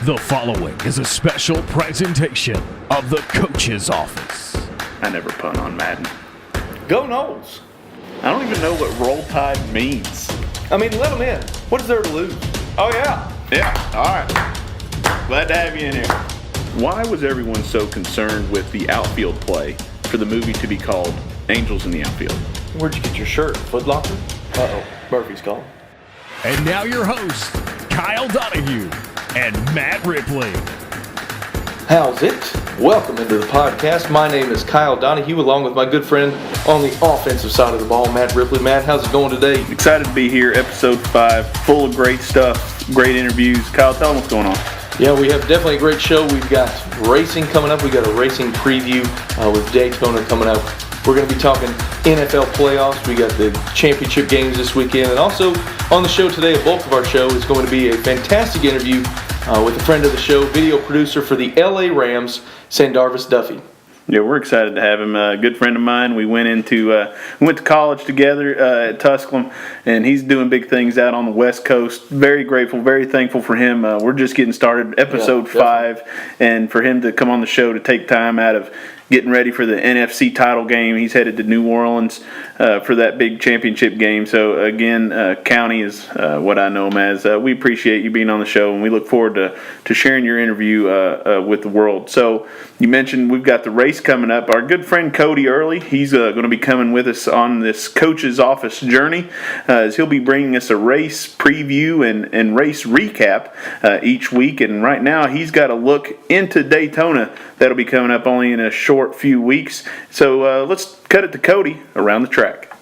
The following is a special presentation of the Coach's Office. I never punt on Madden. Go Noles. I don't even know what roll tide means. I mean, let them in. What is there to lose? Oh, yeah. Yeah, all right. Glad to have you in here. Why was everyone so concerned with the outfield play for the movie to be called Angels in the Outfield? Where'd you get your shirt? Foot Locker? Uh-oh, Murphy's calling. And now your hosts, Kyle Donahue and Matt Ripley. How's it? Welcome into the podcast. My name is Kyle Donahue, along with my good friend on the offensive side of the ball, Matt Ripley. Matt, how's it going today? Excited to be here, episode 5, full of great stuff, great interviews. Kyle, tell them what's going on. Yeah, we have definitely a great show. We've got racing coming up. We've got a racing preview with Daytona coming up. We're going to be talking NFL playoffs. We got the championship games this weekend. And also on the show today, a bulk of our show is going to be a fantastic interview with a friend of the show, video producer for the LA Rams, Sandarvis Duffie. Yeah, we're excited to have him. A good friend of mine. We went to college together at Tusculum, and he's doing big things out on the West Coast. Very grateful, very thankful for him. We're just getting started, episode 5, and for him to come on the show to take time out of getting ready for the NFC title game. He's headed to New Orleans for that big championship game. So, again, County is what I know him as. We appreciate you being on the show, and we look forward to sharing your interview with the world. So, you mentioned we've got the race coming up. Our good friend Cody Early, he's going to be coming with us on this Coach's Office journey, as he'll be bringing us a race preview and race recap each week. And right now, he's got a look into Daytona that'll be coming up only in a short few weeks. So let's cut it to Cody around the track.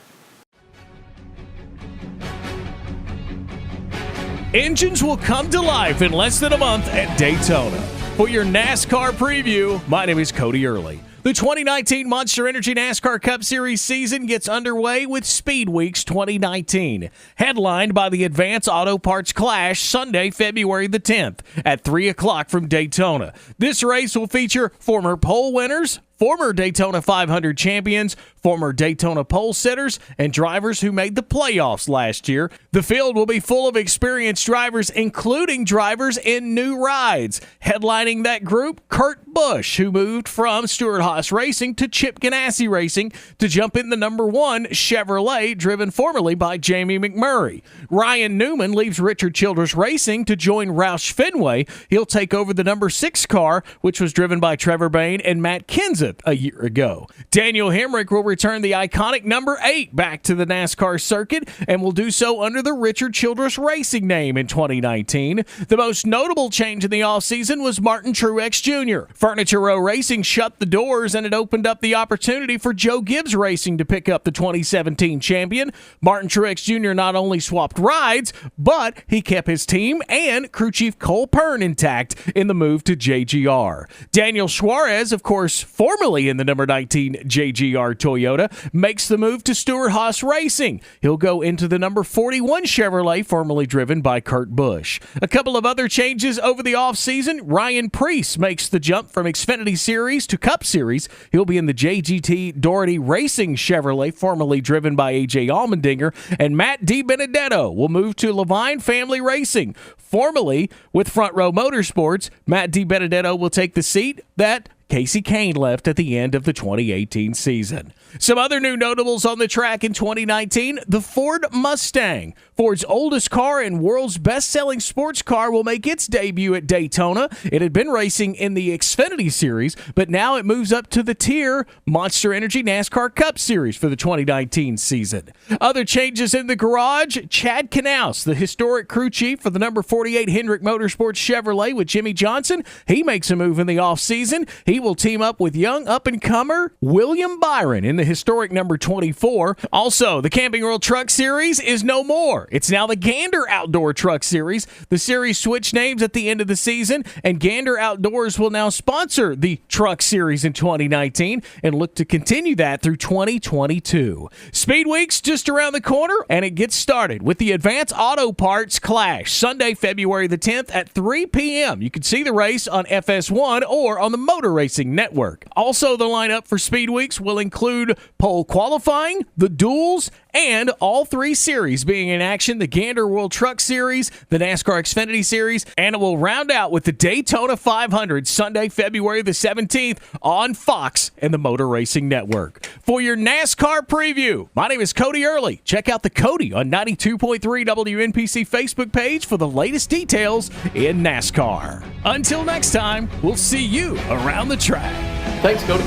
Engines will come to life in less than a month at Daytona. For your NASCAR preview, my name is Cody Early. The 2019 Monster Energy NASCAR Cup Series season gets underway with Speed Weeks 2019, headlined by the Advance Auto Parts Clash Sunday, February the 10th at 3 o'clock from Daytona. This race will feature former pole winners, former Daytona 500 champions, former Daytona pole sitters, and drivers who made the playoffs last year. The field will be full of experienced drivers, including drivers in new rides. Headlining that group, Kurt Busch, who moved from Stewart-Haas Racing to Chip Ganassi Racing to jump in the number 1 Chevrolet, driven formerly by Jamie McMurray. Ryan Newman leaves Richard Childress Racing to join Roush Fenway. He'll take over the number 6 car, which was driven by Trevor Bayne and Matt Kenseth a year ago. Daniel Hemrick will return the iconic number 8 back to the NASCAR circuit and will do so under the Richard Childress Racing name in 2019. The most notable change in the offseason was Martin Truex Jr. Furniture Row Racing shut the doors, and it opened up the opportunity for Joe Gibbs Racing to pick up the 2017 champion. Martin Truex Jr. not only swapped rides, but he kept his team and crew chief Cole Pern intact in the move to JGR. Daniel Suarez, of course, formerly in the number 19 JGR Toyota, makes the move to Stewart-Haas Racing. He'll go into the number 41 Chevrolet, formerly driven by Kurt Busch. A couple of other changes over the offseason. Ryan Preece makes the jump from Xfinity Series to Cup Series. He'll be in the JGT Doherty Racing Chevrolet, formerly driven by A.J. Allmendinger. And Matt DiBenedetto will move to Levine Family Racing. Formerly with Front Row Motorsports, Matt DiBenedetto will take the seat that Casey Kane left at the end of the 2018 season. Some other new notables on the track in 2019, the Ford Mustang. Ford's oldest car and world's best-selling sports car will make its debut at Daytona. It had been racing in the Xfinity Series, but now it moves up to the tier Monster Energy NASCAR Cup Series for the 2019 season. Other changes in the garage, Chad Knaus, the historic crew chief for the number 48 Hendrick Motorsports Chevrolet with Jimmy Johnson. He makes a move in the offseason. He will team up with young up-and-comer William Byron in the historic number 24. Also, the Camping World Truck Series is no more. It's now the Gander Outdoor Truck Series. The series switched names at the end of the season, and Gander Outdoors will now sponsor the Truck Series in 2019 and look to continue that through 2022. Speed Week's just around the corner, and it gets started with the Advance Auto Parts Clash, Sunday, February the 10th at 3 p.m. You can see the race on FS1 or on the Motor Racing Network. Also, the lineup for Speed Weeks will include include pole qualifying, the duels, and all 3 series being in action, the Gander World Truck Series, the NASCAR Xfinity Series, and it will round out with the Daytona 500 Sunday, February the 17th on Fox and the Motor Racing Network. For your NASCAR preview, my name is Cody Early. Check out the Cody on 92.3 WNPC Facebook page for the latest details in NASCAR. Until next time, we'll see you around the track. Thanks, Cody.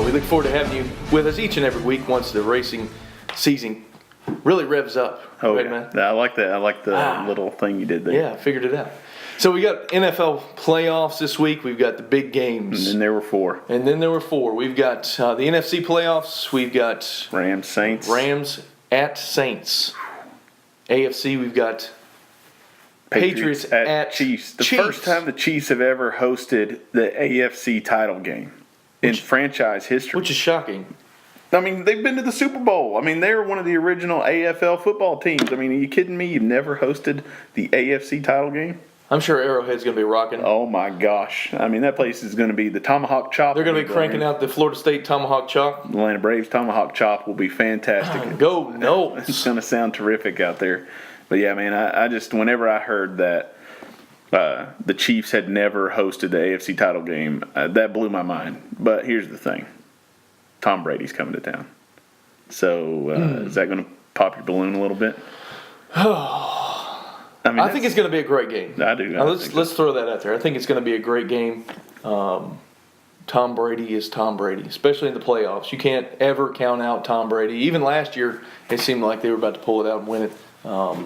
We look forward to having you with us each and every week once the racing season really revs up. Oh, right, yeah. man? I like that. I like the little thing you did there. Yeah, I figured it out. So we got NFL playoffs this week. We've got the big games. And then there were 4. We've got the NFC playoffs. We've got Rams at Saints. AFC, we've got Patriots at Chiefs. The first time the Chiefs have ever hosted the AFC title game in franchise history. Which is shocking. I mean, they've been to the Super Bowl. I mean, they're one of the original AFL football teams. I mean, are you kidding me? You've never hosted the AFC title game? I'm sure Arrowhead's going to be rocking. Oh, my gosh. I mean, that place is going to be the Tomahawk Chop. They're going to be cranking out the Florida State Tomahawk Chop. The Atlanta Braves Tomahawk Chop will be fantastic. Go Noles. It's going to sound terrific out there. But, yeah, man, I just, whenever I heard that the Chiefs had never hosted the AFC title game, that blew my mind. But here's the thing. Tom Brady's coming to town. So is that going to pop your balloon a little bit? I think it's going to be a great game. I do. Let's throw that out there. I think it's going to be a great game. Tom Brady is Tom Brady, especially in the playoffs. You can't ever count out Tom Brady. Even last year, it seemed like they were about to pull it out and win it. I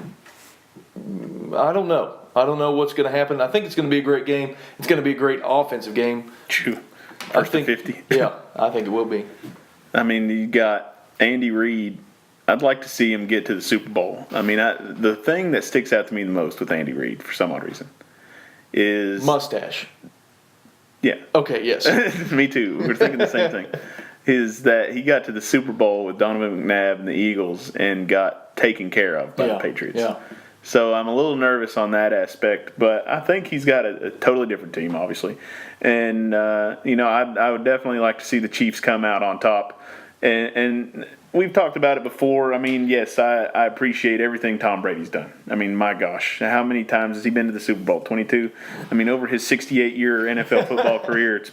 don't know. I don't know what's going to happen. I think it's going to be a great game. It's going to be a great offensive game. First to 50. Yeah, I think it will be. I mean, you got Andy Reid. I'd like to see him get to the Super Bowl. I mean, the thing that sticks out to me the most with Andy Reid, for some odd reason, is mustache. Yeah. Okay, yes. Me too. We're thinking the same thing. Is that he got to the Super Bowl with Donovan McNabb and the Eagles and got taken care of by the Patriots. Yeah. So I'm a little nervous on that aspect, but I think he's got a totally different team, obviously. And, I would definitely like to see the Chiefs come out on top. And we've talked about it before. I mean, yes, I appreciate everything Tom Brady's done. I mean, my gosh, how many times has he been to the Super Bowl? 22? I mean, over his 68-year NFL football career,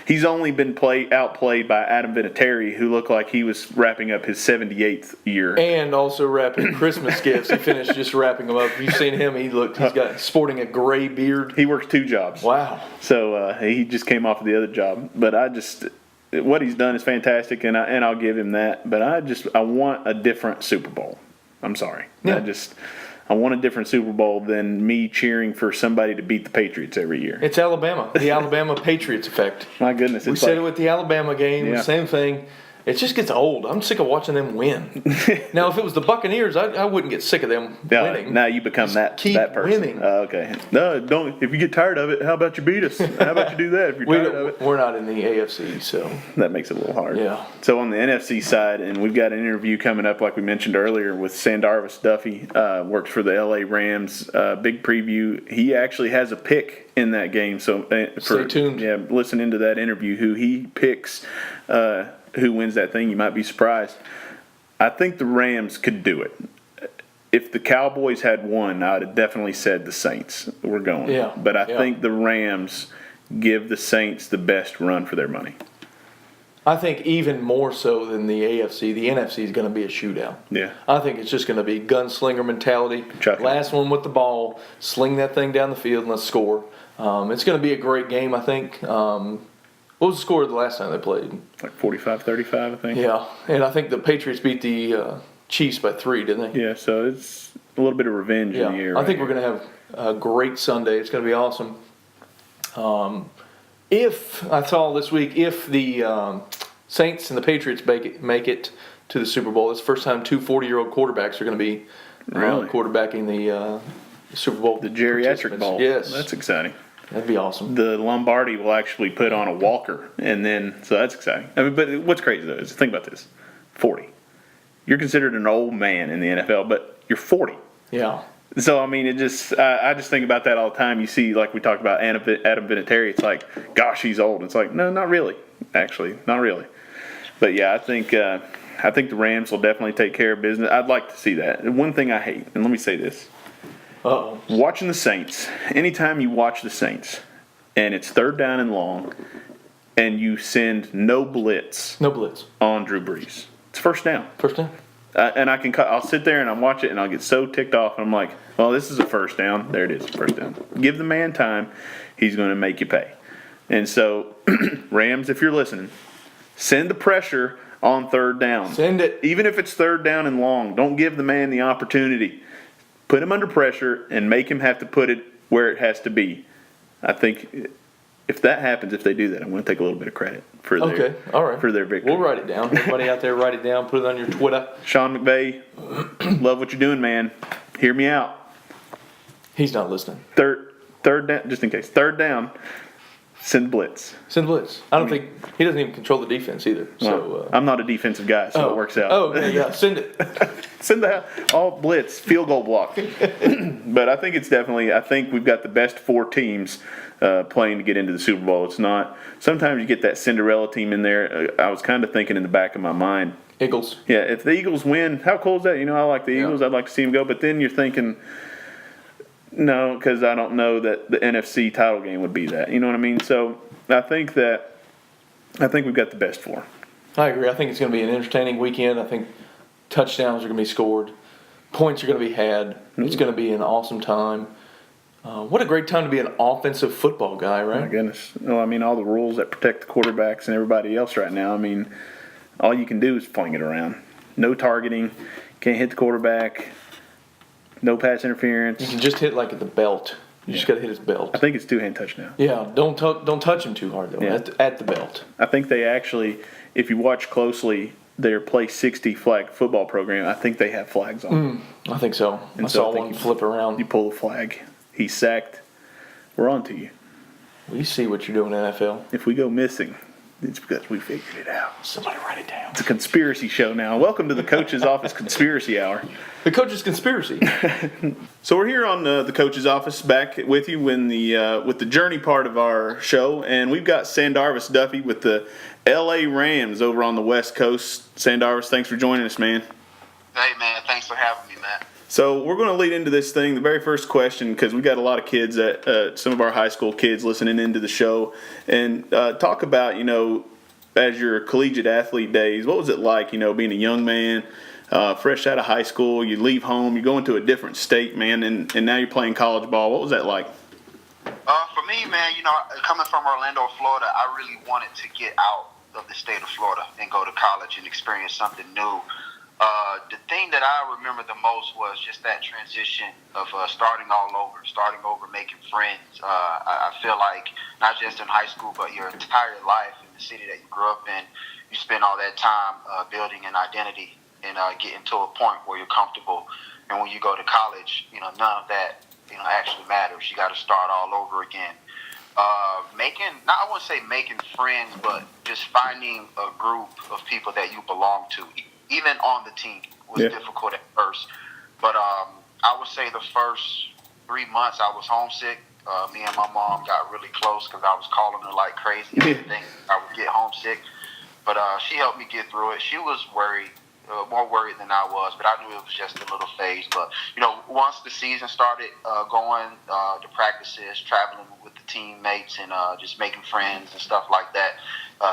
he's only been outplayed by Adam Vinatieri, who looked like he was wrapping up his 78th year. And also wrapping Christmas gifts. He finished just wrapping them up. You've seen him. He's got sporting a gray beard. He works 2 jobs. Wow. So he just came off of the other job. But what he's done is fantastic, and I'll give him that. But I want a different Super Bowl. I'm sorry. Yeah. I want a different Super Bowl than me cheering for somebody to beat the Patriots every year. It's Alabama, the Alabama Patriots effect. My goodness. We said it with the Alabama game, Yeah. the same thing. It just gets old. I'm sick of watching them win. Now, if it was the Buccaneers, I wouldn't get sick of them winning. Now you become that person. Winning. Okay. No, don't. If you get tired of it, how about you beat us? How about you do that if you're tired of it? We're not in the AFC, so. That makes it a little hard. Yeah. So on the NFC side, and we've got an interview coming up, like we mentioned earlier, with Sandarvis Duffie, works for the LA Rams. Big preview. He actually has a pick in that game. So stay tuned. Yeah, listen into that interview. Who he picks. Who wins that thing, you might be surprised. I think the Rams could do it. If the Cowboys had won, I would have definitely said the Saints were going. Yeah. But I think the Rams give the Saints the best run for their money. I think even more so than the AFC, the NFC is going to be a shootout. Yeah. I think it's just going to be gunslinger mentality. Last one with the ball, sling that thing down the field and let's score. It's going to be a great game, I think. What was the score the last time they played? Like 45-35, I think. Yeah, and I think the Patriots beat the Chiefs by 3, didn't they? Yeah, so it's a little bit of revenge in the air. I think we're going to have a great Sunday. It's going to be awesome. If I saw this week, if the Saints and the Patriots make it to the Super Bowl, it's the first time 2 40-year-old quarterbacks are going to be quarterbacking the Super Bowl. The geriatric bowl. Yes. That's exciting. That'd be awesome. The Lombardi will actually put on a walker, and then so that's exciting. I mean, but what's crazy though is think about this: 40. You're considered an old man in the NFL, but you're 40. Yeah. So I mean, I just think about that all the time. You see, like we talked about Adam Vinatieri. It's like, gosh, he's old. It's like, no, not really. Actually, not really. But yeah, I think the Rams will definitely take care of business. I'd like to see that. One thing I hate, and let me say this: watching the Saints. Anytime you watch the Saints, and it's third down and long, and you send no blitz on Drew Brees, it's first down. First down. And I'll sit there and I'll watch it and I'll get so ticked off and I'm like, well, this is a first down. There it is, first down. Give the man time. He's going to make you pay. And so, Rams, if you're listening, send the pressure on third down. Send it. Even if it's third down and long, don't give the man the opportunity. Put him under pressure and make him have to put it where it has to be. I think if that happens, if they do that, I'm going to take a little bit of credit for their victory. We'll write it down. Everybody out there, write it down. Put it on your Twitter. Sean McVay, love what you're doing, man. Hear me out. He's not listening. Third down, just in case. Third down, send blitz. Send blitz. I don't think he doesn't even control the defense either. So I'm not a defensive guy, so it works out. Oh, okay, yeah. Send it. Send all blitz, field goal block. But I think I think we've got the best four teams playing to get into the Super Bowl. It's not. Sometimes you get that Cinderella team in there. I was kind of thinking in the back of my mind. Eagles. Yeah, if the Eagles win, how cool is that? I like the Eagles. I'd like to see them go. But then you're thinking, no, because I don't know that the NFC title game would be that. You know what I mean? So I think we've got the best four. I agree. I think it's going to be an entertaining weekend. I think touchdowns are going to be scored. Points are going to be had. It's going to be an awesome time. What a great time to be an offensive football guy, right? Oh my goodness. Well, I mean, all the rules that protect the quarterbacks and everybody else right now, I mean, all you can do is fling it around. No targeting. Can't hit the quarterback. No pass interference. You can just hit like at the belt. You just got to hit his belt. I think it's two-hand touchdown. Yeah, don't touch him too hard, though, at the belt. I think they actually, if you watch closely, their Play 60 flag football program, I think they have flags on. I think so. I saw one flip around. You pull the flag. He's sacked. We're on to you. We see what you're doing, NFL. If we go missing, it's because we figured it out. Somebody write it down. It's a conspiracy show now. Welcome to the Coach's Office Conspiracy Hour. The Coach's Conspiracy. So we're here on the Coach's Office, back with you with the journey part of our show, and we've got Sandarvis Duffie with the L.A. Rams over on the West Coast. Sandarvis, thanks for joining us, man. Hey, man. Thanks for having me, Matt. So we're going to lead into this thing. The very first question, because we got a lot of kids, some of our high school kids listening into the show, and talk about, as your collegiate athlete days, what was it like, being a young man, fresh out of high school, you leave home, you go into a different state, man, and now you're playing college ball. What was that like? For me, man, coming from Orlando, Florida, I really wanted to get out of the state of Florida and go to college and experience something new. The thing that I remember the most was just that transition of starting over, making friends. I feel like not just in high school, but your entire life in the city that you grew up in, you spend all that time building an identity and getting to a point where you're comfortable. And when you go to college, none of that actually matters. You got to start all over again. I wouldn't say making friends, but just finding a group of people that you belong to. Even on the team was difficult at first. But I would say the first 3 months I was homesick. Me and my mom got really close because I was calling her like crazy. I would get homesick. But she helped me get through it. She was worried, more worried than I was, but I knew it was just a little phase. But, once the season started going, the practices, traveling with the teammates and just making friends and stuff like that,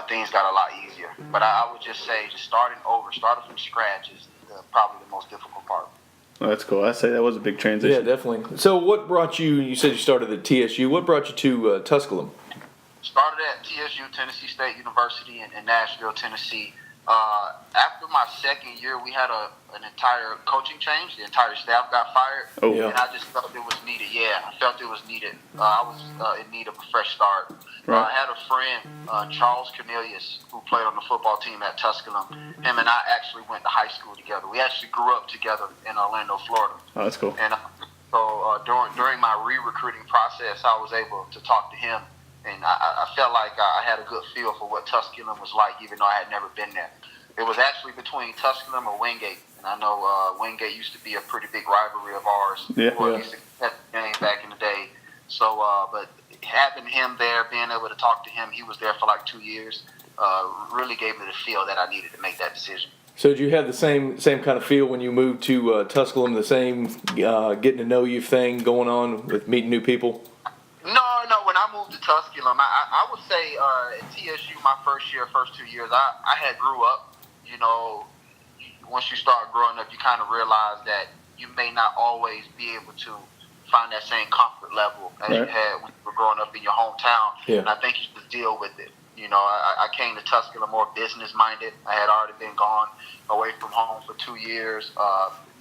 things got a lot easier. But I would just say starting from scratch is probably the most difficult part. Oh, that's cool. I'd say that was a big transition. Yeah, definitely. So what brought you said you started at TSU. What brought you to Tusculum? Started at TSU, Tennessee State University in Nashville, Tennessee. After my second year, we had an entire coaching change. The entire staff got fired. Oh, yeah. And I just felt it was needed. Yeah, I felt it was needed. I was in need of a fresh start. Right. I had a friend, Charles Cornelius, who played on the football team at Tusculum. Him and I actually went to high school together. We actually grew up together in Orlando, Florida. Oh, that's cool. And so during my re-recruiting process, I was able to talk to him. And I felt like I had a good feel for what Tusculum was like, even though I had never been there. It was actually between Tusculum or Wingate. And I know Wingate used to be a pretty big rivalry of ours. Yeah. Or at least at the game back in the day. So, but having him there, being able to talk to him, he was there for like 2 years. really gave me the feel that I needed to make that decision. So did you have the same kind of feel when you moved to Tusculum, the same getting to know you thing going on with meeting new people? No. When I moved to Tusculum, I would say at TSU, my first 2 years, I had grew up. Once you start growing up, you kind of realize that you may not always be able to find that same comfort level as you had when you were growing up in your hometown. Yeah. And I think you should deal with it. I came to Tusculum more business-minded. I had already been gone away from home for 2 years.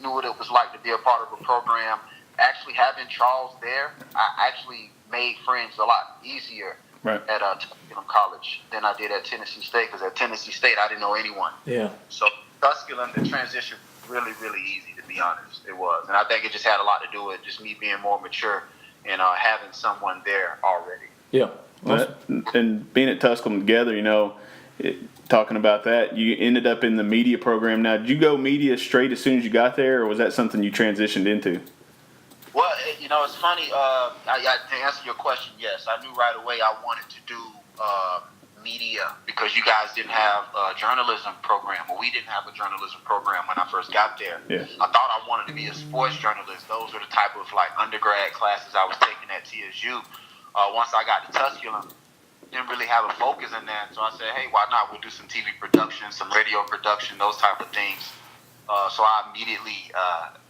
Knew what it was like to be a part of a program. Actually, having Charles there, I actually made friends a lot easier at Tusculum College than I did at Tennessee State, because at Tennessee State, I didn't know anyone. Yeah. So Tusculum, the transition really, really easy, to be honest. It was. And I think it just had a lot to do with just me being more mature and having someone there already. Yeah. And being at Tusculum together, talking about that, you ended up in the media program. Now, did you go media straight as soon as you got there, or was that something you transitioned into? Well, it's funny. To answer your question, yes, I knew right away I wanted to do media, because you guys didn't have a journalism program. Well, we didn't have a journalism program when I first got there. Yeah. I thought I wanted to be a sports journalist. Those were the type of undergrad classes I was taking at TSU. Once I got to Tusculum, didn't really have a focus in that. So I said, hey, why not? We'll do some TV production, some radio production, those type of things. So I immediately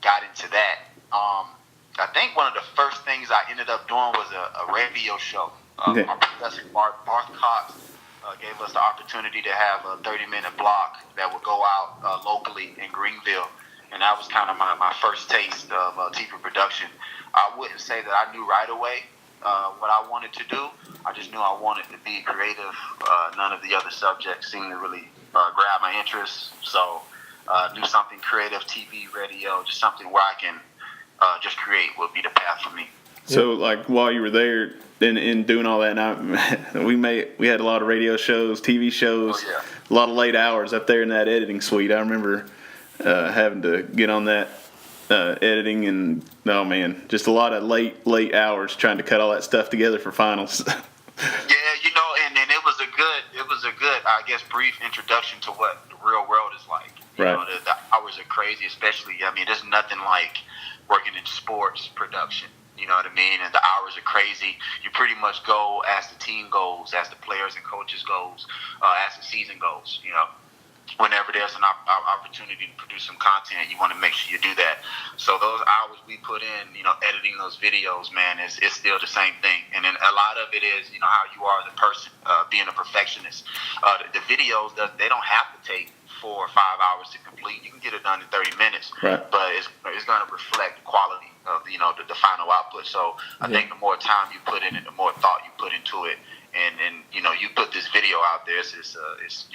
got into that. I think one of the first things I ended up doing was a radio show. Our professor, Barth Cox, gave us the opportunity to have a 30-minute block that would go out locally in Greenville. And that was kind of my first taste of TV production. I wouldn't say that I knew right away what I wanted to do. I just knew I wanted to be creative. None of the other subjects seemed to really grab my interest. So knew something creative, TV, radio, just something where I can just create would be the path for me. So, while you were there and doing all that, we had a lot of radio shows, TV shows, a lot of late hours up there in that editing suite. I remember having to get on that editing, and just a lot of late hours trying to cut all that stuff together for finals. And it was a good, I guess, brief introduction to what the real world is like. The hours are crazy, especially, there's nothing like working in sports production. You know what I mean? And the hours are crazy. You pretty much go as the team goes, as the players and coaches goes, as the season goes. Whenever there's an opportunity to produce some content, you want to make sure you do that. So those hours we put in, editing those videos, man, it's still the same thing. And then a lot of it is, how you are as a person, being a perfectionist. The videos, they don't have to take 4 or 5 hours to complete. You can get it done in 30 minutes, but it's going to reflect the quality of the final output. So I think the more time you put in it, the more thought you put into it, and you put this video out there, it's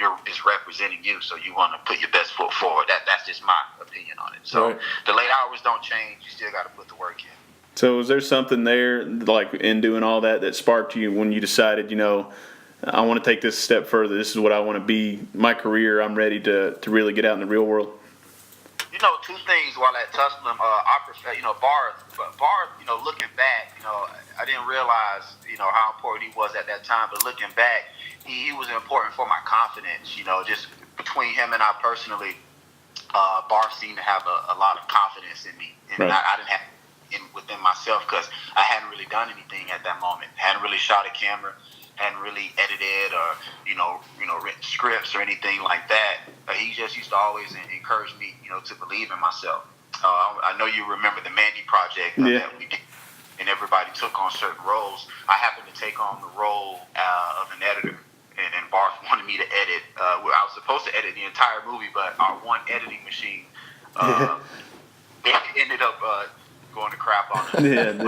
representing you, so you want to put your best foot forward. That's just my opinion on it. So the late hours don't change. You still got to put the work in. So was there something there, in doing all that sparked you when you decided, I want to take this a step further. This is what I want to be. My career, I'm ready to really get out in the real world. Two things while at Tusculum. Barth, looking back, I didn't realize, how important he was at that time. But looking back, he was important for my confidence. Just between him and I personally, Barth seemed to have a lot of confidence in me. And I didn't have it within myself, because I hadn't really done anything at that moment. Hadn't really shot a camera. Hadn't really edited or written scripts or anything like that. He just used to always encourage me, to believe in myself. I know you remember the Mandy project that we did, and everybody took on certain roles. I happened to take on the role of an editor, and Barth wanted me to edit. I was supposed to edit the entire movie, but our one editing machine ended up going to crap on it.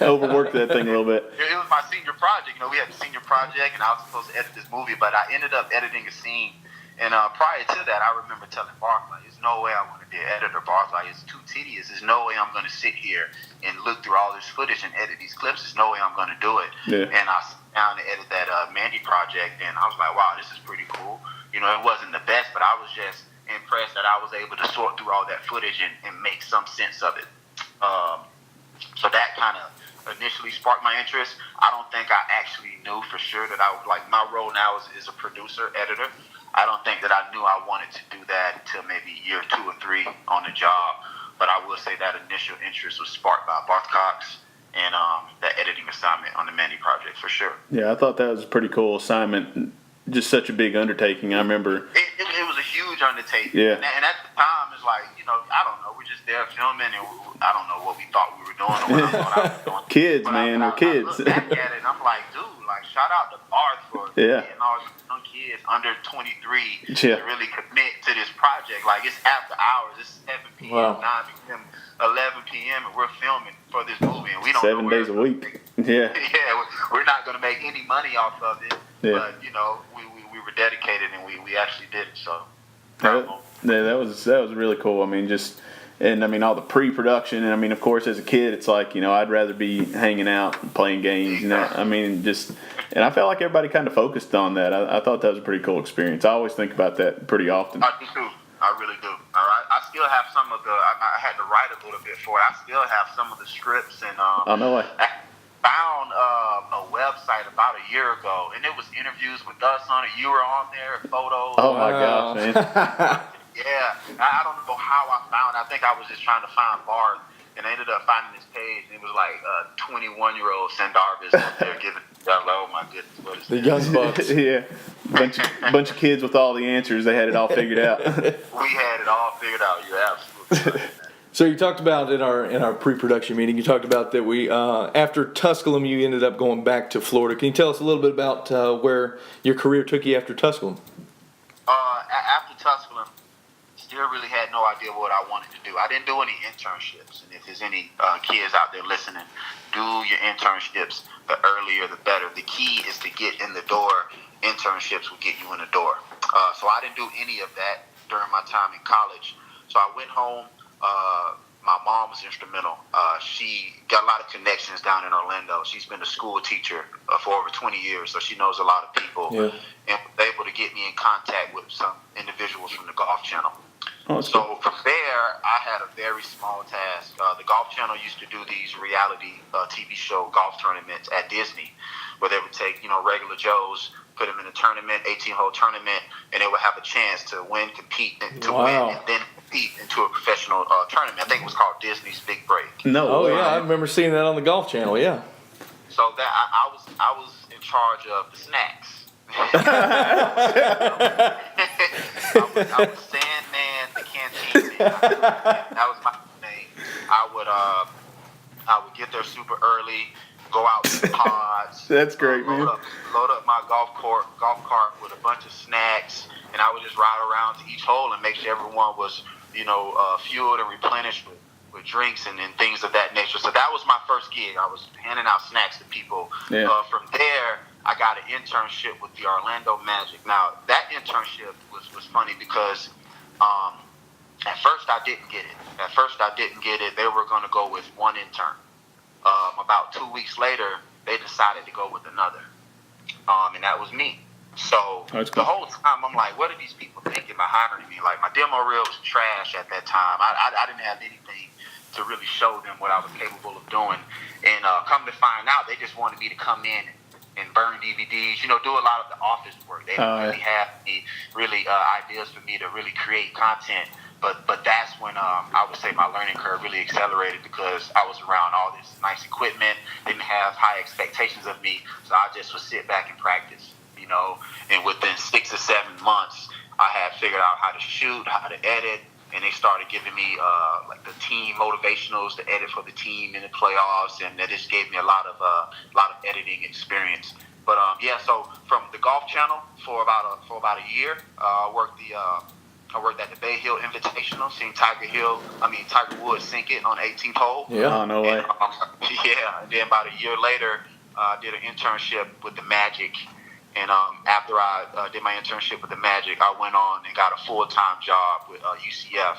Overworked that thing a little bit. It was my senior project. We had the senior project, and I was supposed to edit this movie, but I ended up editing a scene. And prior to that, I remember telling Barth, there's no way I want to be an editor, Barth. It's too tedious. There's no way I'm going to sit here and look through all this footage and edit these clips. There's no way I'm going to do it. Yeah. And I sat down to edit that Mandy project, and I was like, wow, this is pretty cool. It wasn't the best, but I was just impressed that I was able to sort through all that footage and make some sense of it. So that kind of initially sparked my interest. I don't think I actually knew for sure that I would, like, my role now is a producer, editor. I don't think that I knew I wanted to do that until maybe year 2 or 3 on the job. But I will say that initial interest was sparked by Barth Cox and that editing assignment on the Mandy project for sure. Yeah, I thought that was a pretty cool assignment. Just such a big undertaking. I remember it was a huge undertaking. Yeah. And at the time, it's like, I don't know, we're just there filming, and I don't know what we thought we were doing or what I thought I was doing. Kids, but man, I or kids. look back at it, and I'm like, dude, like, shout out to Barth for getting all these young kids under 23 to really commit to this project. Like, it's after hours. It's 7 p.m., 9 p.m., 11 p.m., and we're filming for this movie, and we don't 7 know days a week. Yeah. Yeah, we're not going to make any money off of it. Yeah. But, we were dedicated, and we actually did it, so. That was really cool. I mean, all the pre-production, and I mean, of course, as a kid, it's like, I'd rather be hanging out and playing games. And I felt like everybody kind of focused on that. I thought that was a pretty cool experience. I always think about that pretty often. I do too. I really do. All right. I still have some of the. I had to write a little bit for it. I still have some of the scripts, and Oh, no way. I found a website about a year ago, and it was interviews with us on it. You were on there, photos. Oh my gosh, man. Yeah, I don't know how I found it. I think I was just trying to find Barth, and I ended up finding this page, and it was like 21-year-old Sandarvis up there giving. Oh my goodness, what is the this? young bucks? Yeah, bunch of kids with all the answers. They had it all figured out. We had it all figured out. You're absolutely right. So you talked about in our pre-production meeting, you talked about that we after Tusculum, you ended up going back to Florida. Can you tell us a little bit about where your career took you after Tusculum? After Tusculum, still really had no idea what I wanted to do. I didn't do any internships, and if there's any kids out there listening, do your internships. The earlier, the better. The key is to get in the door. Internships will get you in the door. So I didn't do any of that during my time in college. So I went home. My mom was instrumental. She got a lot of connections down in Orlando. She's been a school teacher for over 20 years, so she knows a lot of people. Yeah. And was able to get me in contact with some individuals from the Golf Channel. Oh, so from there, I had a very small task. The Golf Channel used to do these reality TV show golf tournaments at Disney, where they would take regular Joes, put them in a tournament, 18-hole tournament, and they would have a chance to win, compete, and to win, and then compete into a professional tournament. I think it was called Disney's Big Break. No. Oh yeah, I remember seeing that on the Golf Channel. Yeah. So that I was in charge of the snacks. I was Sandman, the canteen man. That was my name. I would get there super early, go out to the pods. That's great, man. Load up my golf cart with a bunch of snacks, and I would just ride around to each hole and make sure everyone was, fueled and replenished with drinks and things of that nature. So that was my first gig. I was handing out snacks to people. Yeah. From there, I got an internship with the Orlando Magic. Now, that internship was funny because at first I didn't get it. They were going to go with one intern. About 2 weeks later, they decided to go with another. And that was me. So the whole time, I'm like, what are these people thinking by hiring me? Like, my demo reel was trash at that time. I didn't have anything to really show them what I was capable of doing. And come to find out, they just wanted me to come in and burn DVDs, do a lot of the office work. They didn't really have any ideas for me to really create content. But that's when I would say my learning curve really accelerated because I was around all this nice equipment, didn't have high expectations of me, so I just would sit back and practice, And within 6 or 7 months, I had figured out how to shoot, how to edit, and they started giving me like the team motivationals to edit for the team in the playoffs, and that just gave me a lot of editing experience. But so from the Golf Channel for about a year, I worked at the Bay Hill Invitational, seeing Tiger Woods sink it on 18th hole. Yeah, no way. And then about a year later, I did an internship with the Magic. And after I did my internship with the Magic, I went on and got a full-time job with UCF,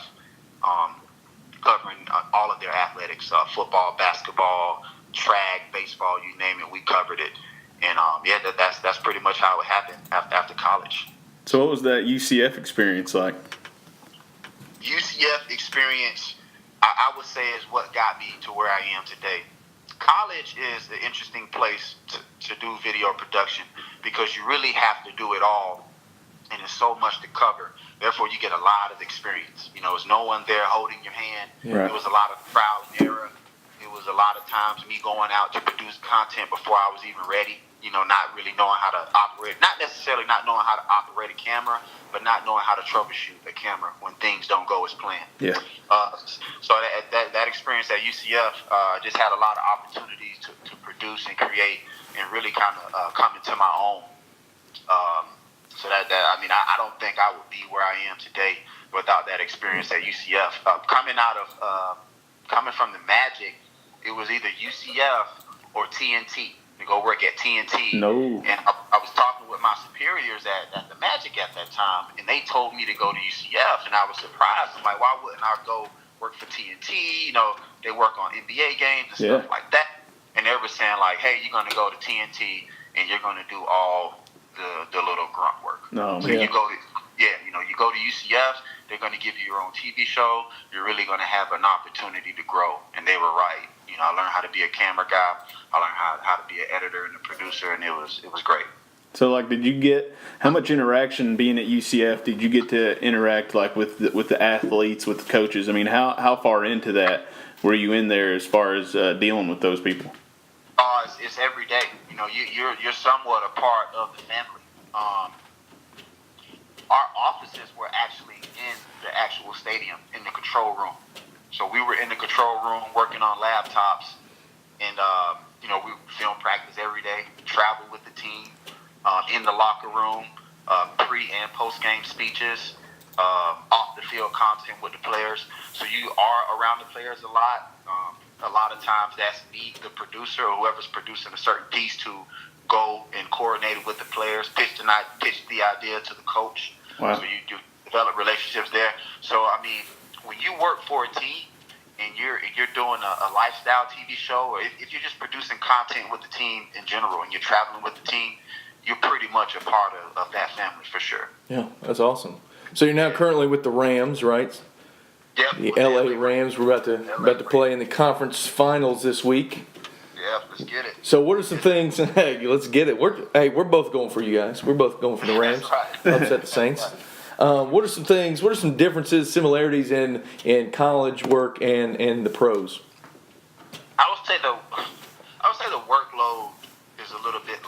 covering all of their athletics, football, basketball, track, baseball, you name it, we covered it. And that's pretty much how it happened after college. So what was that UCF experience like? UCF experience, I would say, is what got me to where I am today. college is an interesting place to do video production because you really have to do it all, and there's so much to cover. Therefore, you get a lot of experience. There's no one there holding your hand. Yeah. It was a lot of trial and error. It was a lot of times me going out to produce content before I was even ready. Not really knowing how to operate, not necessarily not knowing how to operate a camera, but not knowing how to troubleshoot a camera when things don't go as planned. Yeah. So that experience at UCF just had a lot of opportunities to produce and create and really kind of come into my own. So I don't think I would be where I am today without that experience at UCF. Coming from the Magic, it was either UCF or TNT. To go work at TNT. No. And I was talking with my superiors at the Magic at that time, and they told me to go to UCF, and I was surprised. I'm like, why wouldn't I go work for TNT? They work on NBA games and stuff like that. And they were saying, like, hey, you're going to go to TNT, and you're going to do all the little grunt work. No, so you go to UCF, they're going to give you your own TV show. You're really going to have an opportunity to grow. And they were right. I learned how to be a camera guy. I learned how to be an editor and a producer, and it was great. So, did you get how much interaction being at UCF? Did you get to interact with the athletes, with the coaches? I mean, how far into that were you in there as far as dealing with those people? It's every day. You're somewhat a part of the family. Our offices were actually in the actual stadium, in the control room. So we were in the control room working on laptops, and we film practice every day, travel with the team, in the locker room, pre and post game speeches, off the field content with the players. So you are around the players a lot. A lot of times that's me, the producer, or whoever's producing a certain piece, to go and coordinate it with the players, pitch the idea to the coach. Wow. So you develop relationships there. So when you work for a team and you're doing a lifestyle TV show, or if you're just producing content with the team in general and you're traveling with the team, you're pretty much a part of that family for sure. Yeah, that's awesome. So you're now currently with the Rams, right? Yep. The LA Rams. We're about to play in the conference finals this week. Yeah, let's get it. So what are some things? Hey, let's get it. We're both going for you guys. We're both going for the Rams. That's right. Upset the Saints. What are some things? What are some differences, similarities in college work and the pros? I would say the workload is a little bit.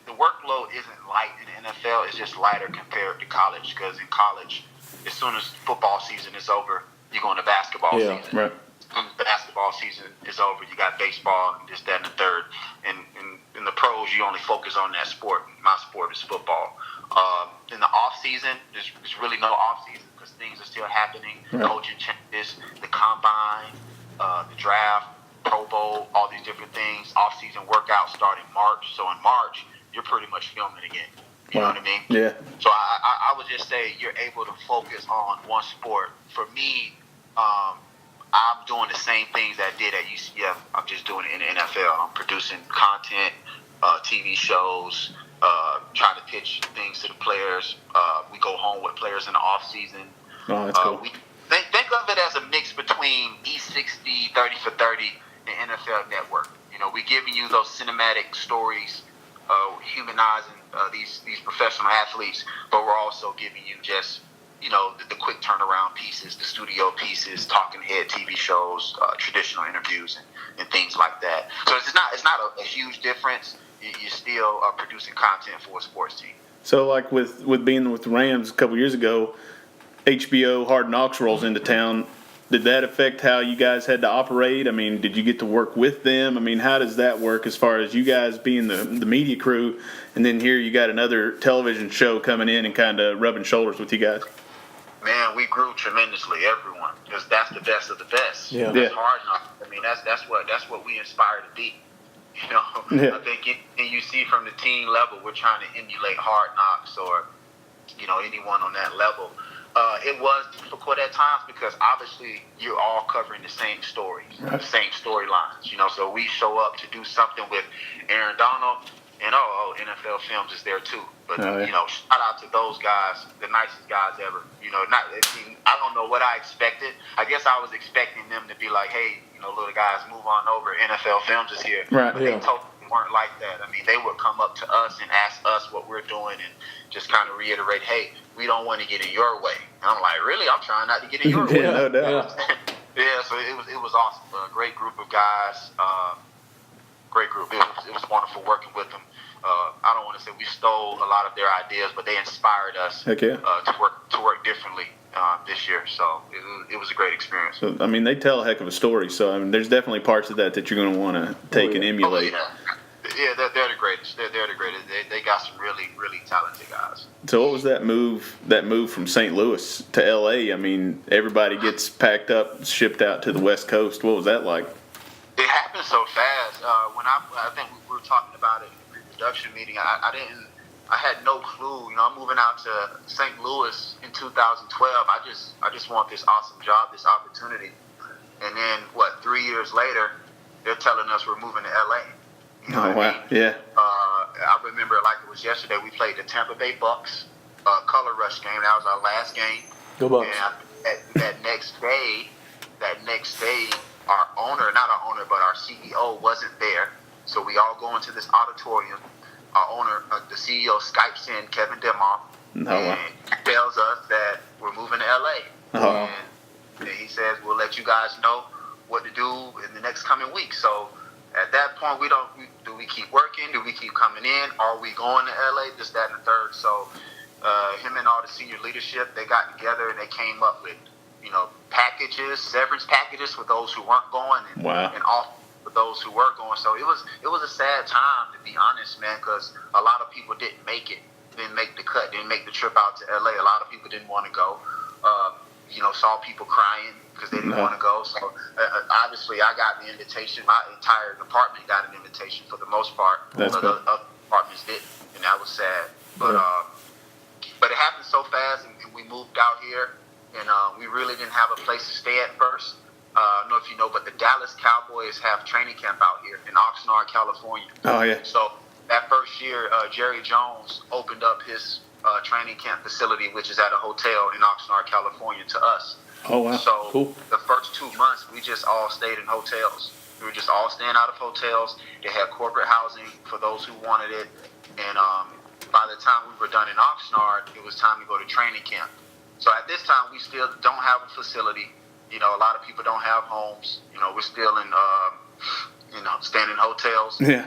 The workload isn't light in the NFL. It's just lighter compared to college, because in college, as soon as football season is over, you go into basketball season. Right. When the basketball season is over, you got baseball and this, that, and the third. And in the pros, you only focus on that sport. My sport is football. In the off season, there's really no off season because things are still happening. Right. Coaching changes, the combine, the draft, Pro Bowl, all these different things. Off season workouts start in March. So in March, you're pretty much filming again. You know what I mean? Yeah. So I would just say you're able to focus on one sport. For me, I'm doing the same things I did at UCF. I'm just doing it in the NFL. I'm producing content, TV shows, trying to pitch things to the players. We go home with players in the off season. Oh, that's cool. We think of it as a mix between E60, 30 for 30, and NFL Network. We're giving you those cinematic stories, humanizing these professional athletes, but we're also giving you just the quick turnaround pieces, the studio pieces, talking head TV shows, traditional interviews, and things like that. So it's not a huge difference. You're still producing content for a sports team. So, with being with the Rams a couple years ago, HBO Hard Knocks rolls into town. Did that affect how you guys had to operate? I mean, did you get to work with them? I mean, how does that work as far as you guys being the media crew, and then here you got another television show coming in and kind of rubbing shoulders with you guys? Man, we grew tremendously, everyone, because that's the best of the best. Yeah. That's Hard Knocks. I mean, that's what we aspire to be. Yeah. I think you see from the team level, we're trying to emulate Hard Knocks or anyone on that level. It was difficult at times because obviously you're all covering the same stories, the same storylines. So we show up to do something with Aaron Donald, and NFL Films is there too. But shout out to those guys, the nicest guys ever. I don't know what I expected. I guess I was expecting them to be like, hey, little guys, move on over. NFL Films is here. Right. But they totally weren't like that. I mean, they would come up to us and ask us what we're doing and just kind of reiterate, hey, we don't want to get in your way. And I'm like, really? I'm trying not to get in your way. No doubt. Yeah, so it was awesome. A great group of guys. Great group. It was wonderful working with them. I don't want to say we stole a lot of their ideas, but they inspired us to work differently this year. So it was a great experience. So, I mean, they tell a heck of a story. So, I mean, there's definitely parts of that you're going to want to take and emulate. Yeah, they're the greatest. They're the greatest. They got some really, really talented guys. So what was that move from St. Louis to L.A.? I mean, everybody gets packed up, shipped out to the West Coast. What was that like? It happened so fast. When I think we were talking about it in the pre-production meeting, I had no clue. I'm moving out to St. Louis in 2012. I just want this awesome job, this opportunity. And then 3 years later, they're telling us we're moving to L.A. Oh, wow. Yeah. I remember it like it was yesterday. We played the Tampa Bay Bucks Color Rush game. That was our last game. Go Bucks. And that next day, our CEO wasn't there. So we all go into this auditorium. Our owner, the CEO, Skypes in Kevin Demoff and tells us that we're moving to LA. And he says, we'll let you guys know what to do in the next coming week. So at that point, do we keep working? Do we keep coming in? Are we going to LA? This, that, and the third. So him and all the senior leadership, they got together and they came up with, severance packages for those who weren't going, and off for those who were going. So it was a sad time, to be honest, man, because a lot of people didn't make the cut, didn't make the trip out to LA. A lot of people didn't want to go. Saw people crying because they didn't want to go. So obviously, I got the invitation. My entire department got an invitation for the most part. That's good. Other departments didn't, and that was sad. But it happened so fast, and we moved out here, and we really didn't have a place to stay at first. I don't know if you know, but the Dallas Cowboys have training camp out here in Oxnard, California. Oh, yeah. So that first year, Jerry Jones opened up his training camp facility, which is at a hotel in Oxnard, California, to us. Oh, wow. So cool. The first 2 months, we just all stayed in hotels. We were just all staying out of hotels. They had corporate housing for those who wanted it. And by the time we were done in Oxnard, it was time to go to training camp. So at this time, we still don't have a facility. A lot of people don't have homes. We're still in, staying in hotels. Yeah.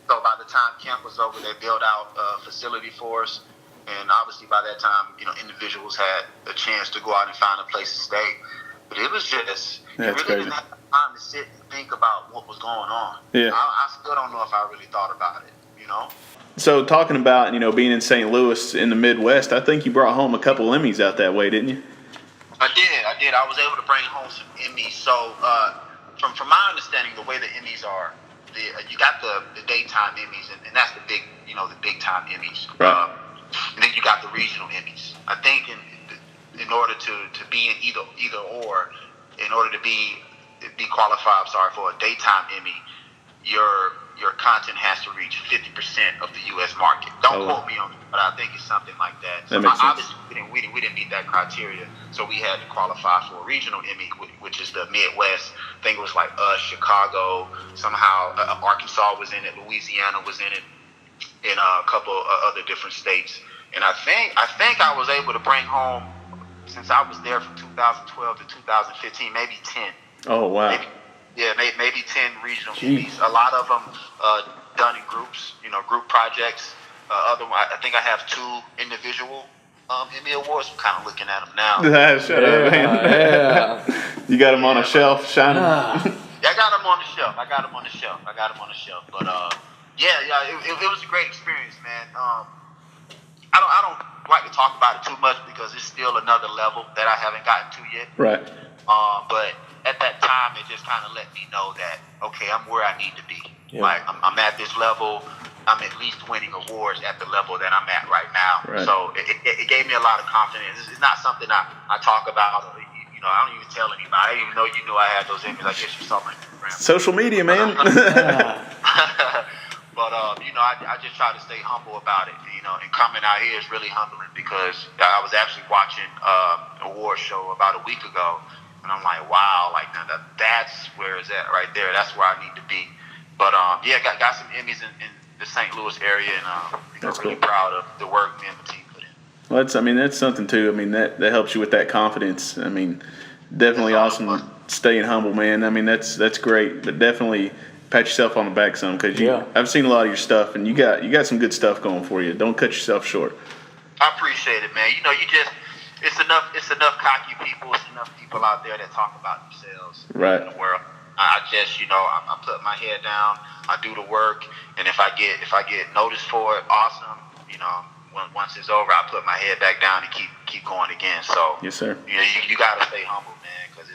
So by the time camp was over, they built out a facility for us. And obviously by that time, individuals had a chance to go out and find a place to stay. But it was just, you really didn't have time to sit and think about what was going on. Yeah. I still don't know if I really thought about it, So talking about, being in St. Louis in the Midwest, I think you brought home a couple Emmys out that way, didn't you? I did. I was able to bring home some Emmys. So from my understanding, the way the Emmys are, you got the daytime Emmys, and that's the big, the big time Emmys. Right. And then you got the regional Emmys. I think in order to be in either or, in order to be qualified, for a daytime Emmy, your content has to reach 50% of the U.S. market. Don't quote me on it, but I think it's something like that. So obviously we didn't meet that criteria, so we had to qualify for a regional Emmy, which is the Midwest. I think it was like Chicago, somehow Arkansas was in it, Louisiana was in it, and a couple other different states. And I think I was able to bring home, since I was there from 2012 to 2015, maybe 10. Oh, wow. Maybe 10 regional Emmys. A lot of them done in groups, group projects. I think I have 2 individual Emmy awards. I'm kind of looking at them now. Shut up, man. Yeah. You got them on a shelf, shining. Yeah, I got them on the shelf. But it was a great experience, man. I don't like to talk about it too much because it's still another level that I haven't gotten to yet. Right. But at that time, it just kind of let me know that, okay, I'm where I need to be. Yeah. Like, I'm at this level. I'm at least winning awards at the level that I'm at right now. Right. So it gave me a lot of confidence. It's not something I talk about. I don't even tell anybody. I didn't even know you knew I had those images. I guess you saw my Instagram. Social media, man. But, I just try to stay humble about it, and coming out here is really humbling because I was actually watching an award show about a week ago, And I'm like, wow, like that's where it's at right there. That's where I need to be. But got some Emmys in the St. Louis area, and That's really cool. proud of the work me and my team put in. Well, that's something too. I mean, that helps you with that confidence. I mean, definitely That's all it awesome staying humble, man. I mean, that's great, but definitely pat yourself on the back some because I've seen a lot of your stuff, and you got some good stuff going for you. Don't cut yourself short. I appreciate it, man. It's enough cocky people. It's enough people out there that talk about themselves Right. in the world. I just, I put my head down. I do the work, and if I get noticed for it, awesome. Once it's over, I put my head back down and keep going again. So Yes, sir. You gotta stay humble, man, because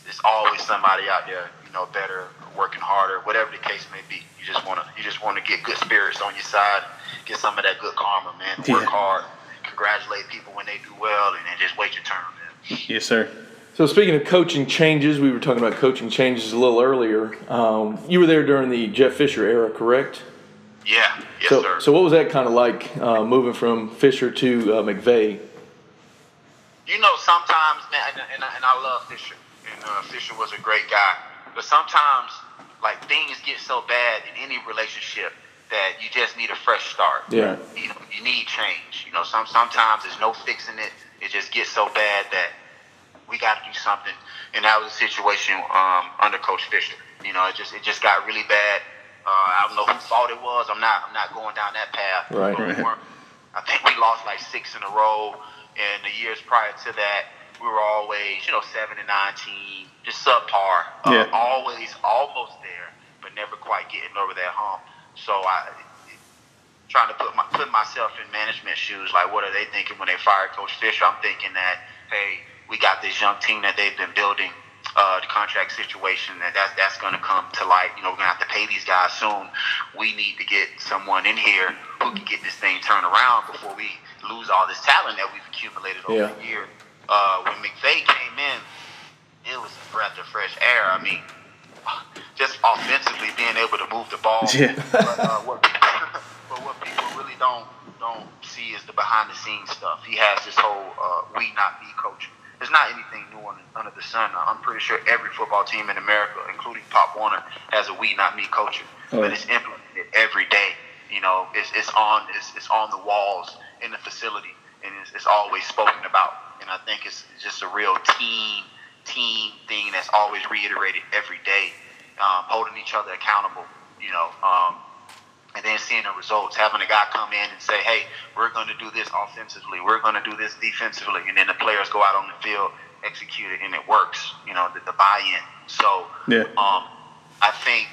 it's always somebody out there, better, working harder, whatever the case may be. You just wanna get good spirits on your side, get some of that good karma, man. Work hard, congratulate people when they do well, and then just wait your turn, man. Yes, sir. So speaking of coaching changes, we were talking about coaching changes a little earlier. You were there during the Jeff Fisher era, correct? Yeah, yes, sir. So what was that kind of like moving from Fisher to McVay? Sometimes, man, and I love Fisher, and Fisher was a great guy. But sometimes, like, things get so bad in any relationship that you just need a fresh start. Yeah. You need change. Sometimes there's no fixing it. It just gets so bad that we got to do something. And that was the situation under Coach Fisher. It just got really bad. I don't know whose fault it was. I'm not going down that path. Right. I think we lost like 6 in a row. And the years prior to that, we were always, 7-9 team, just subpar. Always almost there, but never quite getting over that hump. So I trying to put myself in management shoes. Like, what are they thinking when they fired Coach Fisher? I'm thinking that, hey, we got this young team that they've been building. The contract situation that's going to come to light. We're going to have to pay these guys soon. We need to get someone in here who can get this thing turned around before we lose all this talent that we've accumulated over the year. When McVay came in, it was a breath of fresh air. I mean, just offensively being able to move the ball. Yeah. But what people really don't see is the behind the scenes stuff. He has this whole we not me culture. There's not anything new under the sun. I'm pretty sure every football team in America, including Pop Warner, has a we not me culture. But it's implemented every day. It's on the walls in the facility, and it's always spoken about. And I think it's just a real team thing that's always reiterated every day, holding each other accountable. And then seeing the results, having a guy come in and say, hey, we're going to do this offensively, we're going to do this defensively, and then the players go out on the field, execute it, and it works, the buy-in. So I think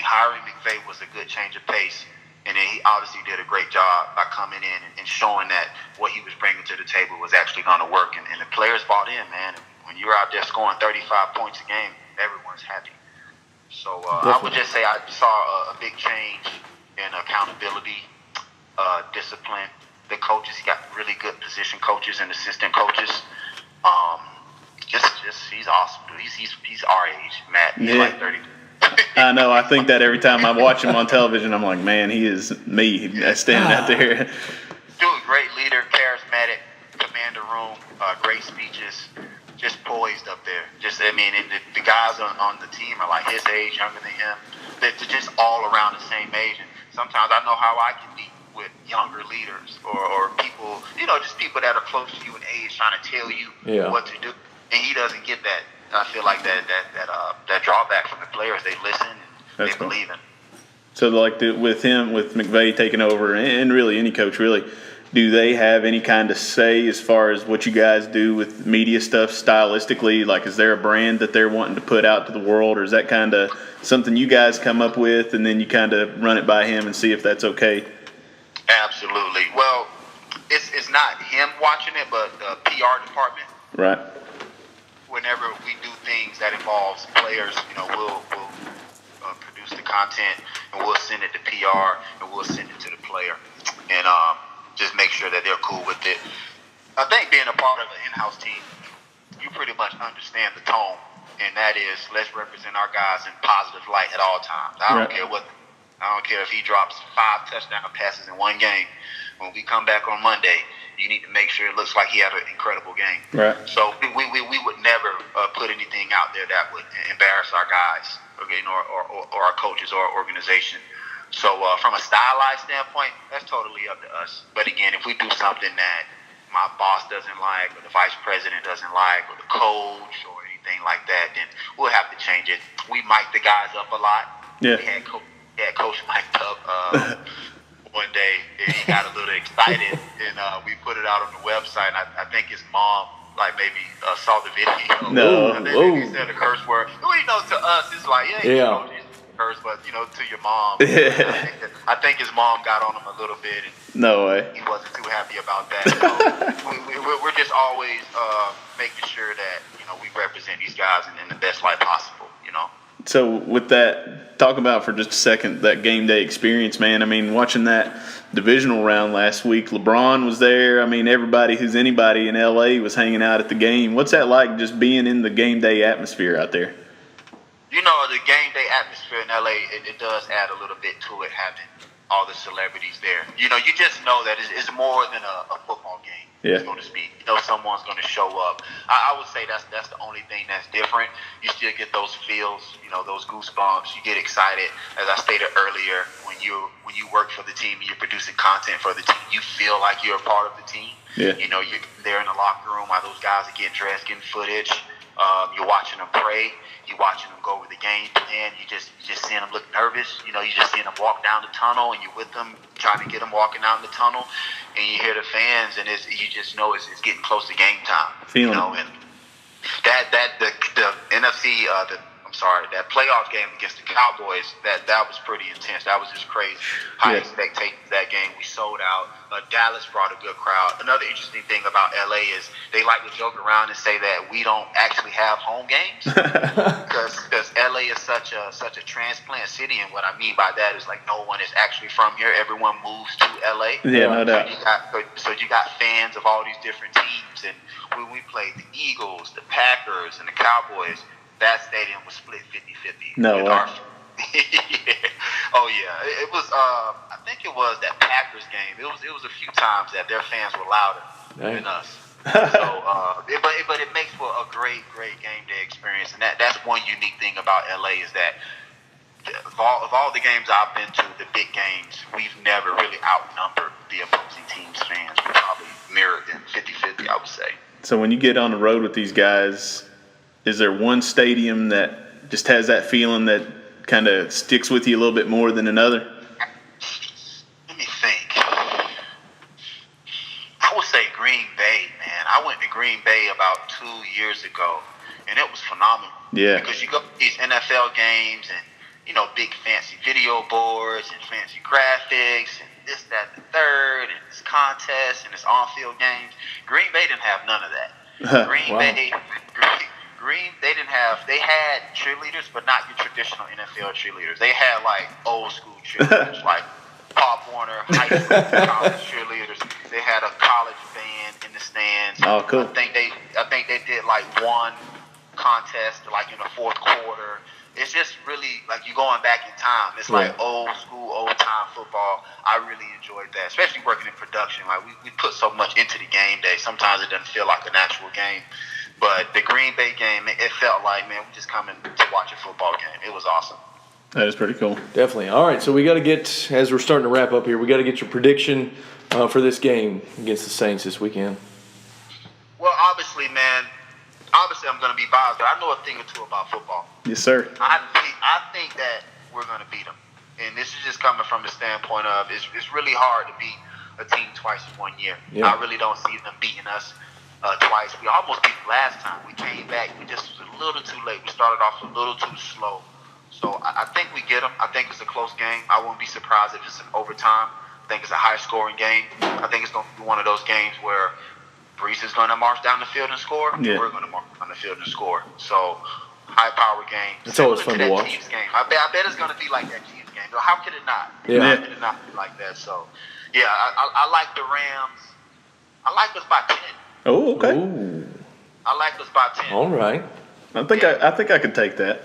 hiring McVay was a good change of pace, and then he obviously did a great job by coming in and showing that what he was bringing to the table was actually going to work, and the players bought in, man. When you're out there scoring 35 points a game, everyone's happy. So I would just say I saw a big change in accountability, discipline. The coaches, he got really good position coaches and assistant coaches. He's awesome, dude. He's our age, Matt. He's like 30. I know. I think that every time I watch him on television, I'm like, man, he is me standing out there. Dude, great leader, charismatic, command the room, great speeches. Just poised up there. And the guys on the team are like his age, younger than him. They're just all around the same age. And sometimes I know how I can be with younger leaders or people, just people that are close to you in age trying to tell you what to do. And he doesn't get that. I feel like that drawback from the players. They listen and they believe in. So like with McVay taking over, and really any coach really, do they have any kind of say as far as what you guys do with media stuff stylistically? Like, is there a brand that they're wanting to put out to the world, or is that kind of something you guys come up with and then you kind of run it by him and see if that's okay? Absolutely. Well, it's not him watching it, but the PR department. Right. Whenever we do things that involves players, we'll produce the content and we'll send it to PR and we'll send it to the player. And just make sure that they're cool with it. I think being a part of an in-house team, you pretty much understand the tone, and that is let's represent our guys in positive light at all times. I don't care if he drops 5 touchdown passes in one game. When we come back on Monday, You need to make sure it looks like he had an incredible game. Right. So we would never put anything out there that would embarrass our guys, or our coaches or our organization. So from a stylized standpoint, that's totally up to us. But again, if we do something that my boss doesn't like, or the vice president doesn't like, or the coach, or anything like that, then we'll have to change it. We mic the guys up a lot. Yeah. We had Coach mic'd up one day, and he got a little excited, and we put it out on the website. I think his mom maybe saw the video. No. And then he said a curse word. To us, it's like, curse, but to your mom. I think his mom got on him a little bit, and No way. he wasn't too happy about that. So we're just always making sure that we represent these guys in the best light possible. So with that, talk about for just a second that game day experience, man. I mean, watching that divisional round last week, LeBron was there. I mean, everybody who's anybody in LA was hanging out at the game. What's that like, just being in the game day atmosphere out there? The game day atmosphere in LA, it does add a little bit to it, having all the celebrities there. You just know that it's more than a football game, so to speak. Someone's going to show up. I would say that's the only thing that's different. You still get those feels, those goosebumps. You get excited. As I stated earlier, when you work for the team and you're producing content for the team, you feel like you're a part of the team. Yeah. You're there in the locker room while those guys are getting dressed, getting footage. You're watching them pray. You're watching them go over the game plan. You just seeing them look nervous. You just seeing them walk down the tunnel, and you're with them trying to get them walking down the tunnel. And you hear the fans, and you just know it's getting close to game time. And the NFC, that playoff game against the Cowboys, that was pretty intense. That was just crazy. High expectations that game. We sold out. Dallas brought a good crowd. Another interesting thing about LA is they like to joke around and say that we don't actually have home games because LA is such a transplant city, and what I mean by that is no one is actually from here. Everyone moves to LA. Yeah, no doubt. So you got fans of all these different teams, and when we played the Eagles, the Packers, and the Cowboys, that stadium was split 50-50. No way. Oh yeah, it was. I think it was that Packers game. It was a few times that their fans were louder than us. So, but it makes for a great game day experience, and that's one unique thing about LA is that of all the games I've been to, the big games, we've never really outnumbered the opposing team's fans. We probably mirrored them 50-50, I would say. So when you get on the road with these guys, is there one stadium that just has that feeling that kind of sticks with you a little bit more than another? Let me think. I would say Green Bay, man. I went to Green Bay about 2 years ago, and it was phenomenal. Yeah. Because you go to these NFL games and, big fancy video boards and fancy graphics and this, that, and the third, and this contest and this on-field games. Green Bay didn't have none of that. Green Bay... They had cheerleaders, but not your traditional NFL cheerleaders. They had old school cheerleaders, like Pop Warner, high school, college cheerleaders. They had a college band in the stands. Oh, cool. I think they did one contest in the fourth quarter. It's just really you going back in time. It's old school, old time football. I really enjoyed that, especially working in production. We put so much into the game day. Sometimes it doesn't feel like an actual game. But the Green Bay game, it felt like, man, we're just coming to watch a football game. It was awesome. That is pretty cool. Definitely. All right, so we got to get, as we're starting to wrap up here, we got to get your prediction for this game against the Saints this weekend. Well, obviously, I'm going to be biased, but I know a thing or two about football. Yes, sir. I think that we're going to beat them. And this is just coming from the standpoint of it's really hard to beat a team twice in 1 year. Yeah. I really don't see them beating us twice. We almost beat them last time. We came back. We just was a little too late. We started off a little too slow. So I think we get them. I think it's a close game. I wouldn't be surprised if it's an overtime. I think it's a high-scoring game. I think it's going to be one of those games where Brees is going to march down the field and score. Yeah. We're going to march down the field and score. So high-power game. It's always fun to watch. Chiefs game. I bet it's going to be like that Chiefs game. How could it not? Yeah. How could it not be like that? So, yeah, I like the Rams. I like us by 10. Oh, okay. Ooh. I like us by 10. All right. I think I could take that.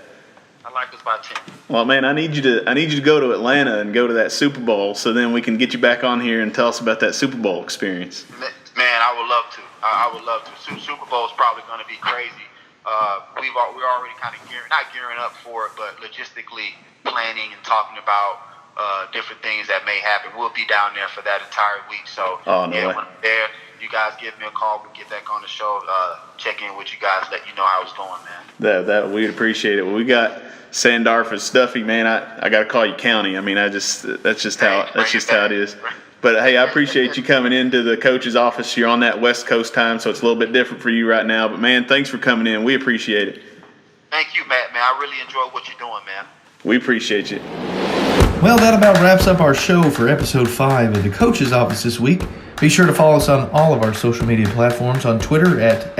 I like us by 10. Well, man, I need you to go to Atlanta and go to that Super Bowl, so then we can get you back on here and tell us about that Super Bowl experience. Man, I would love to. I would love to. Super Bowl is probably going to be crazy. We're already kind of not gearing up for it, but logistically planning and talking about different things that may happen. We'll be down there for that entire week. So when I'm there, you guys give me a call. We'll get back on the show. Check in with you guys. Let you know how it's going, man. That we'd appreciate it. Well, we got Sandarvis Duffie, man. I got to call you County. I mean, that's just how it is. But hey, I appreciate you coming into the coach's office. You're on that West Coast time, so it's a little bit different for you right now. But man, thanks for coming in. We appreciate it. Thank you, Matt. Man, I really enjoy what you're doing, man. We appreciate you. Well, that about wraps up our show for episode 5 of the Coach's Office this week. Be sure to follow us on all of our social media platforms. On Twitter at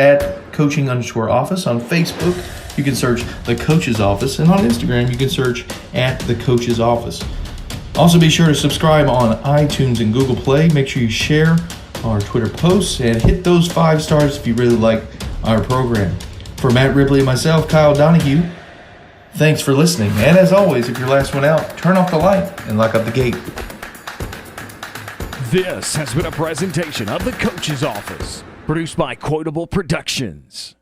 coaching_office. On Facebook, you can search The Coach's Office. And on Instagram, you can search at The Coach's Office. Also, be sure to subscribe on iTunes and Google Play. Make sure you share our Twitter posts and hit those 5 stars if you really like our program. For Matt Ripley and myself, Kyle Donahue, thanks for listening. And as always, if you're last one out, turn off the light and lock up the gate. This has been a presentation of The Coach's Office, produced by Quotable Productions.